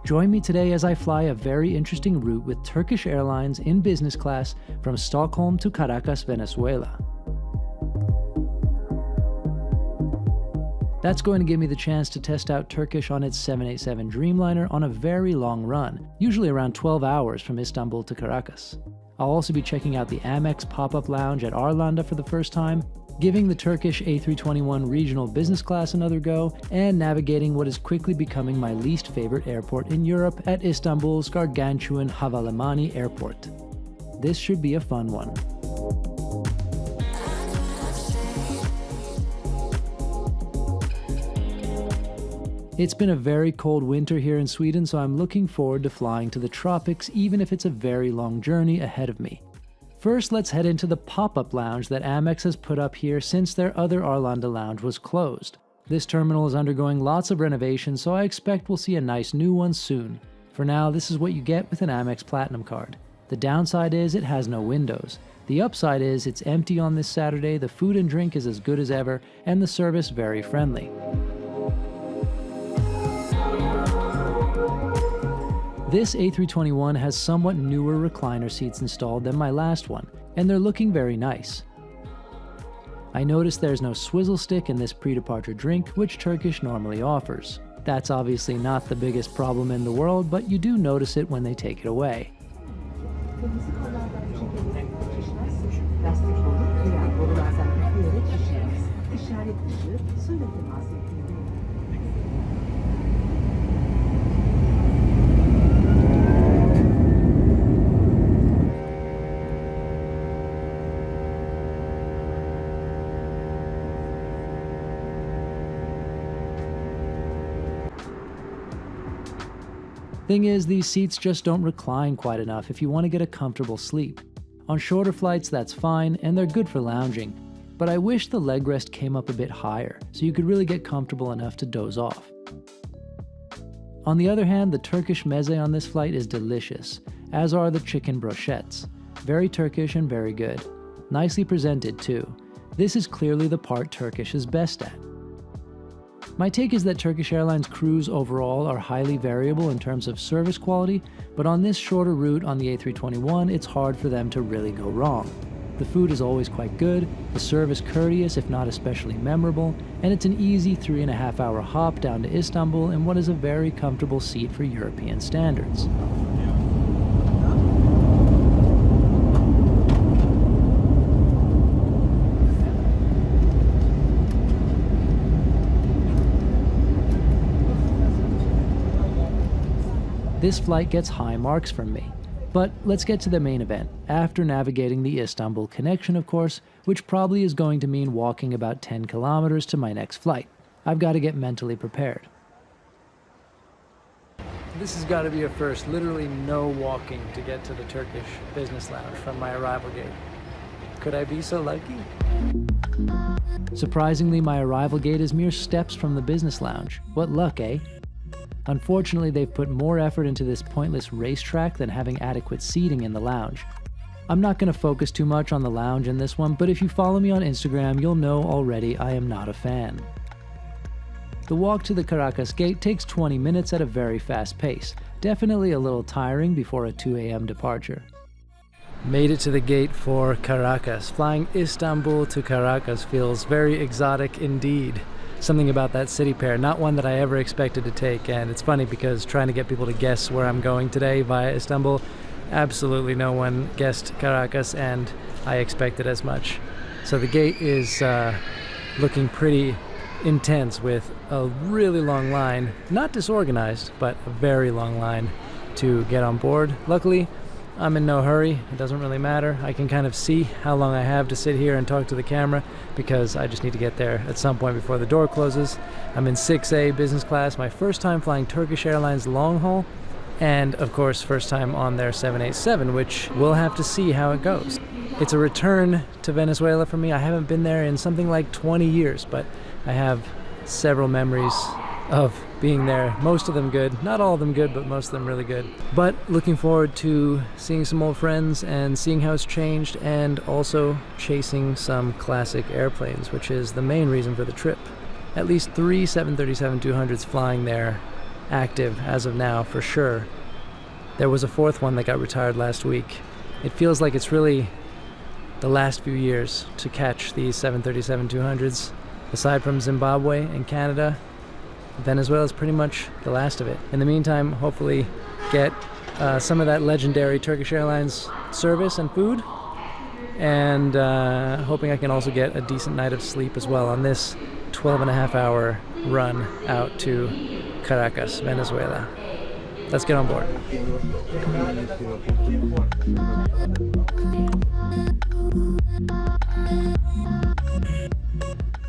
Join me today as I fly a very interesting route with Turkish Airlines in business class from Stockholm to Caracas, Venezuela. That's going to give me the chance to test out Turkish on its 787 Dreamliner on a very long run, usually around 12 hours from Istanbul to Caracas. I'll also be checking out the Amex pop-up lounge at Arlanda for the first time, giving the Turkish A321 regional business class another go, and navigating what is quickly becoming my least favorite airport in Europe at Istanbul's gargantuan Havalimanı Airport. This should be a fun one. It's been a very cold winter here in Sweden, so I'm looking forward to flying to the tropics, even if it's a very long journey ahead of me. First, let's head into the pop-up lounge that Amex has put up here since their other Arlanda lounge was closed. This terminal is undergoing lots of renovations, so I expect we'll see a nice new one soon. For now, this is what you get with an Amex Platinum card. The downside is it has no windows. The upside is it's empty on this Saturday, the food and drink is as good as ever, and the service very friendly. This A321 has somewhat newer recliner seats installed than my last one, and they're looking very nice. I noticed there's no swizzle stick in this pre-departure drink, which Turkish normally offers. That's obviously not the biggest problem in the world, but you do notice it when they take it away. Thing is, these seats just don't recline quite enough if you want to get a comfortable sleep. On shorter flights, that's fine, and they're good for lounging, but I wish the leg rest came up a bit higher, so you could really get comfortable enough to doze off. On the other hand, the Turkish meze on this flight is delicious, as are the chicken brochettes. Very Turkish and very good. Nicely presented too. This is clearly the part Turkish is best at. My take is that Turkish Airlines crews overall are highly variable in terms of service quality, but on this shorter route on the A321, it's hard for them to really go wrong. The food is always quite good, the service courteous if not especially memorable, and it's an easy 3.5-hour hop down to Istanbul in what is a very comfortable seat for European standards. This flight gets high marks from me. But let's get to the main event, after navigating the Istanbul connection, of course, which probably is going to mean walking about 10 kilometers to my next flight. I've got to get mentally prepared. This has got to be a first, literally no walking to get to the Turkish business lounge from my arrival gate. Could I be so lucky? Surprisingly, my arrival gate is mere steps from the business lounge. What luck, eh? Unfortunately, they've put more effort into this pointless racetrack than having adequate seating in the lounge. I'm not going to focus too much on the lounge in this one, but if you follow me on Instagram, you'll know already I am not a fan. The walk to the Caracas gate takes 20 minutes at a very fast pace, definitely a little tiring before a 2 a.m. departure. Made it to the gate for Caracas. Flying Istanbul to Caracas feels very exotic indeed. Something about that city pair, not one that I ever expected to take, and it's funny because trying to get people to guess where I'm going today via Istanbul, absolutely no one guessed Caracas, and I expected as much. So the gate is looking pretty intense with a really long line, not disorganized, but a very long line to get on board. Luckily, I'm in no hurry. It doesn't really matter. I can kind of see how long I have to sit here and talk to the camera because I just need to get there at some point before the door closes. I'm in 6A business class, my first time flying Turkish Airlines long haul, and of course first time on their 787, which we'll have to see how it goes. It's a return to Venezuela for me. I haven't been there in something like 20 years, but I have several memories of being there. Most of them good. Not all of them good, but most of them really good. But looking forward to seeing some old friends and seeing how it's changed, and also chasing some classic airplanes, which is the main reason for the trip. At least 3 737-200s flying there active as of now, for sure. There was a fourth one that got retired last week. It feels like it's really the last few years to catch these 737-200s. Aside from Zimbabwe and Canada, Venezuela is pretty much the last of it. In the meantime, hopefully get some of that legendary Turkish Airlines service and food, and hoping I can also get a decent night of sleep as well on this 12.5-hour run out to Caracas, Venezuela. Let's get on board.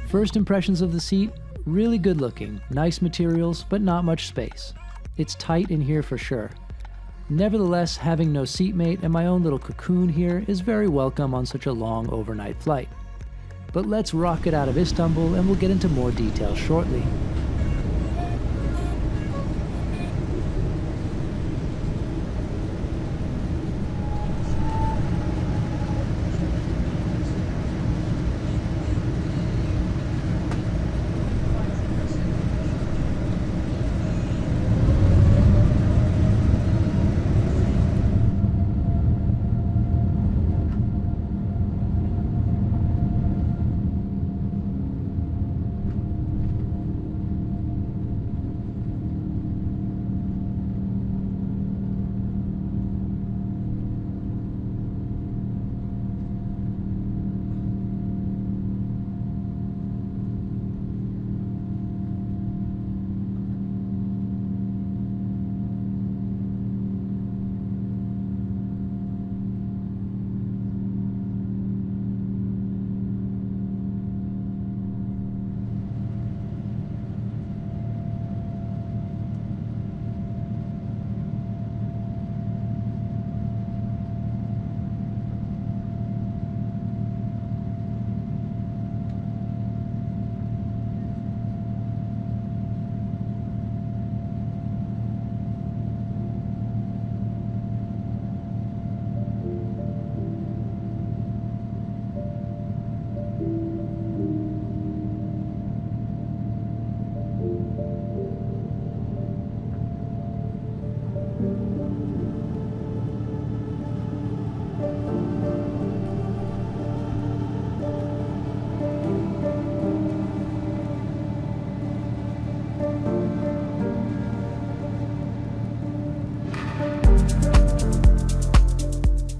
First impressions of the seat, really good looking, nice materials, but not much space. It's tight in here for sure. Nevertheless, having no seatmate and my own little cocoon here is very welcome on such a long overnight flight. But let's rocket out of Istanbul and we'll get into more detail shortly.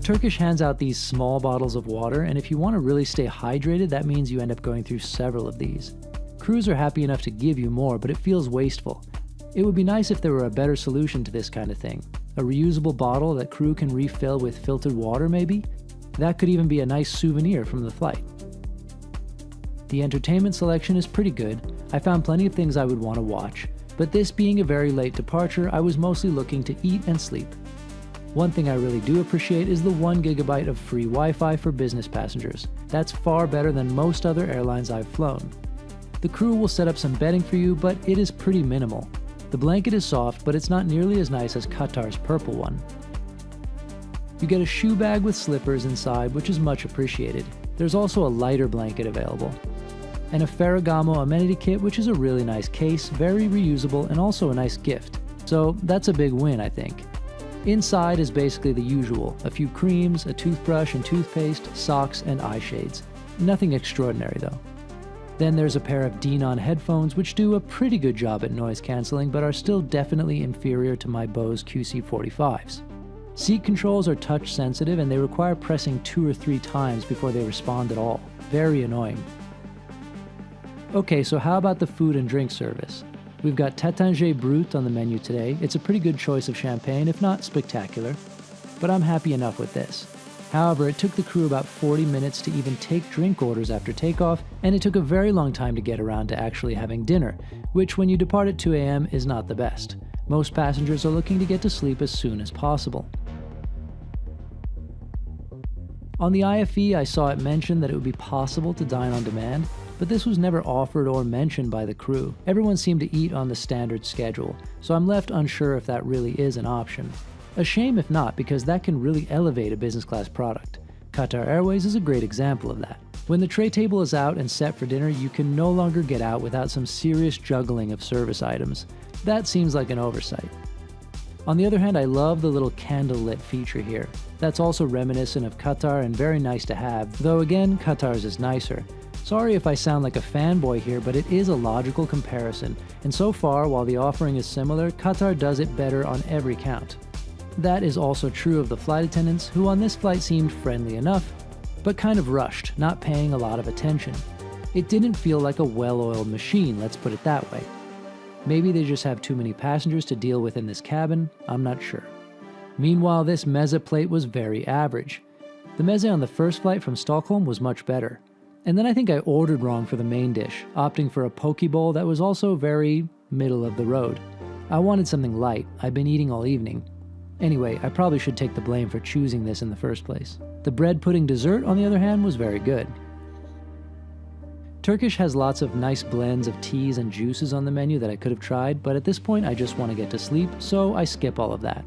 Turkish hands out these small bottles of water, and if you want to really stay hydrated, that means you end up going through several of these. Crews are happy enough to give you more, but it feels wasteful. It would be nice if there were a better solution to this kind of thing. A reusable bottle that crew can refill with filtered water, maybe? That could even be a nice souvenir from the flight. The entertainment selection is pretty good. I found plenty of things I would want to watch, but this being a very late departure, I was mostly looking to eat and sleep. One thing I really do appreciate is the 1 GB of free Wi-Fi for business passengers. That's far better than most other airlines I've flown. The crew will set up some bedding for you, but it is pretty minimal. The blanket is soft, but it's not nearly as nice as Qatar's purple one. You get a shoe bag with slippers inside, which is much appreciated. There's also a lighter blanket available. And a Ferragamo amenity kit, which is a really nice case, very reusable, and also a nice gift. So that's a big win, I think. Inside is basically the usual, a few creams, a toothbrush and toothpaste, socks, and eye shades. Nothing extraordinary though. Then there's a pair of Denon headphones which do a pretty good job at noise cancelling but are still definitely inferior to my Bose QC45s. Seat controls are touch sensitive and they require pressing 2 or 3 times before they respond at all. Very annoying. Okay, so how about the food and drink service? We've got Taittinger Brut on the menu today. It's a pretty good choice of champagne, if not spectacular, but I'm happy enough with this. However, it took the crew about 40 minutes to even take drink orders after takeoff, and it took a very long time to get around to actually having dinner, which when you depart at 2 a.m. is not the best. Most passengers are looking to get to sleep as soon as possible. On the IFE, I saw it mentioned that it would be possible to dine on demand, but this was never offered or mentioned by the crew. Everyone seemed to eat on the standard schedule, so I'm left unsure if that really is an option. A shame if not, because that can really elevate a business class product. Qatar Airways is a great example of that. When the tray table is out and set for dinner, you can no longer get out without some serious juggling of service items. That seems like an oversight. On the other hand, I love the little candle-lit feature here. That's also reminiscent of Qatar and very nice to have, though again, Qatar's is nicer. Sorry if I sound like a fanboy here, but it is a logical comparison, and so far, while the offering is similar, Qatar does it better on every count. That is also true of the flight attendants, who on this flight seemed friendly enough, but kind of rushed, not paying a lot of attention. It didn't feel like a well-oiled machine, let's put it that way. Maybe they just have too many passengers to deal with in this cabin, I'm not sure. Meanwhile, this meze plate was very average. The meze on the first flight from Stockholm was much better. And then I think I ordered wrong for the main dish, opting for a poke bowl that was also very middle of the road. I wanted something light, I've been eating all evening. Anyway, I probably should take the blame for choosing this in the first place. The bread pudding dessert, on the other hand, was very good. Turkish has lots of nice blends of teas and juices on the menu that I could have tried, but at this point I just want to get to sleep, so I skip all of that.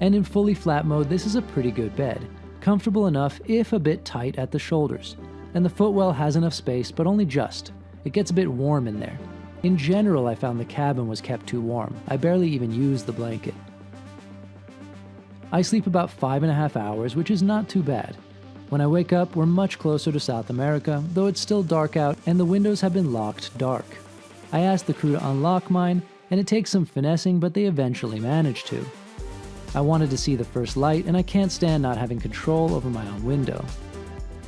And in fully flat mode, this is a pretty good bed. Comfortable enough, if a bit tight at the shoulders. And the footwell has enough space, but only just. It gets a bit warm in there. In general, I found the cabin was kept too warm. I barely even used the blanket. I sleep about 5.5 hours, which is not too bad. When I wake up, we're much closer to South America, though it's still dark out and the windows have been locked dark. I asked the crew to unlock mine, and it takes some finessing, but they eventually managed to. I wanted to see the first light, and I can't stand not having control over my own window.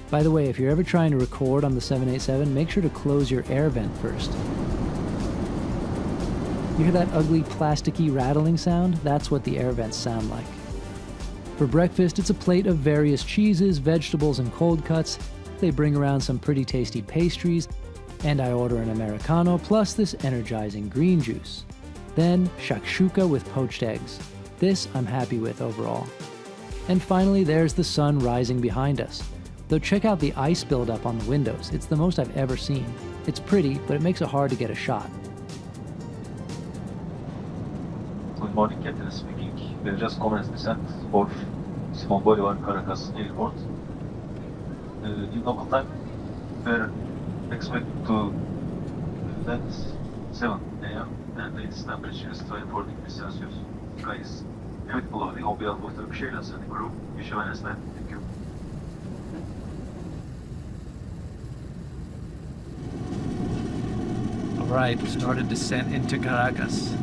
By the way, if you're ever trying to record on the 787, make sure to close your air vent first. You hear that ugly plasticky rattling sound? That's what the air vents sound like. For breakfast, it's a plate of various cheeses, vegetables, and cold cuts. They bring around some pretty tasty pastries, and I order an Americano plus this energizing green juice. Then, shakshuka with poached eggs. This I'm happy with overall. And finally, there's the sun rising behind us. Though check out the ice buildup on the windows, it's the most I've ever seen. It's pretty, but it makes it hard to get a shot. Good morning, Captain speaking. We have just commenced descent for Simon Bolivar, Caracas Airport. In local time, we're expected to land 7 a.m. and its temperature is 24 degrees Celsius. Sky is heavily below the home behalf of Turkish Airlines and the crew. Wish you a nice night. Thank you. Alright, started descent into Caracas.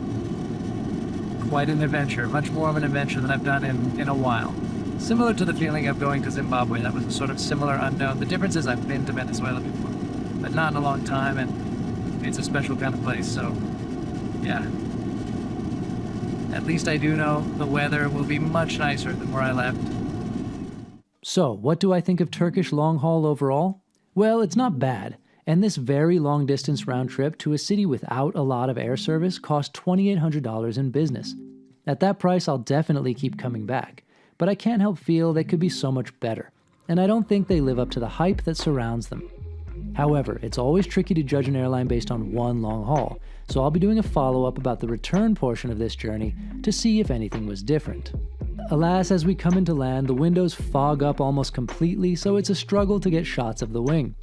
Quite an adventure, much more of an adventure than I've done in a while. Similar to the feeling of going to Zimbabwe, that was a sort of similar unknown. The difference is I've been to Venezuela before, but not in a long time, and it's a special kind of place, so yeah. At least I do know the weather will be much nicer than where I left. So, what do I think of Turkish long haul overall? Well, it's not bad. And this very long distance round trip to a city without a lot of air service cost $2,800 in business. At that price, I'll definitely keep coming back. But I can't help feel they could be so much better. And I don't think they live up to the hype that surrounds them. However, it's always tricky to judge an airline based on one long haul, so I'll be doing a follow-up about the return portion of this journey to see if anything was different. Alas, as we come into land, the windows fog up almost completely, so it's a struggle to get shots of the wing.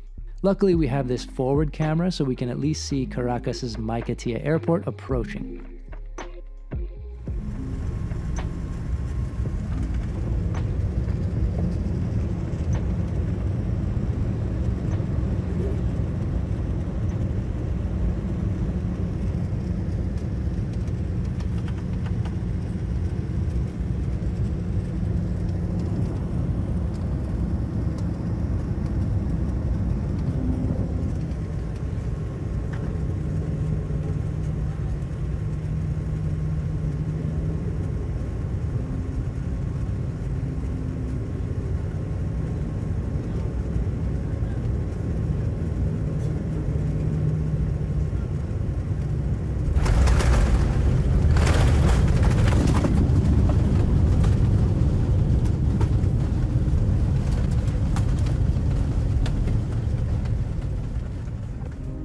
Luckily, we have this forward camera, so we can at least see Caracas' Maiquetía Airport approaching.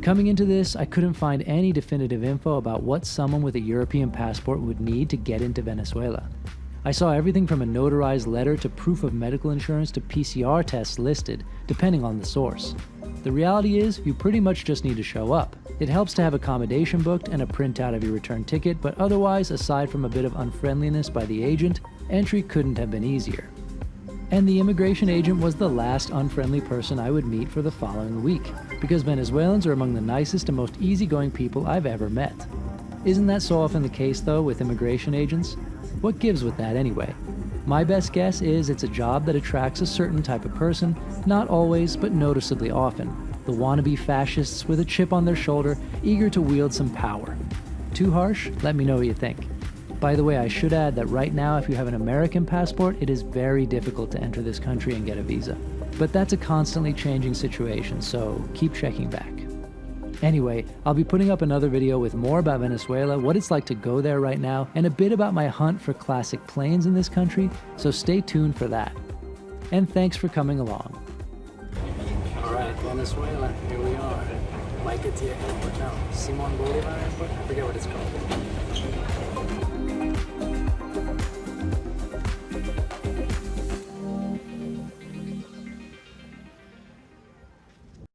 Coming into this, I couldn't find any definitive info about what someone with a European passport would need to get into Venezuela. I saw everything from a notarized letter to proof of medical insurance to PCR tests listed, depending on the source. The reality is, you pretty much just need to show up. It helps to have accommodation booked and a printout of your return ticket, but otherwise, aside from a bit of unfriendliness by the agent, entry couldn't have been easier. And the immigration agent was the last unfriendly person I would meet for the following week, because Venezuelans are among the nicest and most easygoing people I've ever met. Isn't that so often the case, though, with immigration agents? What gives with that anyway? My best guess is it's a job that attracts a certain type of person, not always, but noticeably often. The wannabe fascists with a chip on their shoulder, eager to wield some power. Too harsh? Let me know what you think. By the way, I should add that right now, if you have an American passport, it is very difficult to enter this country and get a visa. But that's a constantly changing situation, so keep checking back. Anyway, I'll be putting up another video with more about Venezuela, what it's like to go there right now, and a bit about my hunt for classic planes in this country, so stay tuned for that. And thanks for coming along. Alright, Venezuela, here we are. Might get to your airport now. Simon Bolivar Airport? I forget what it's called.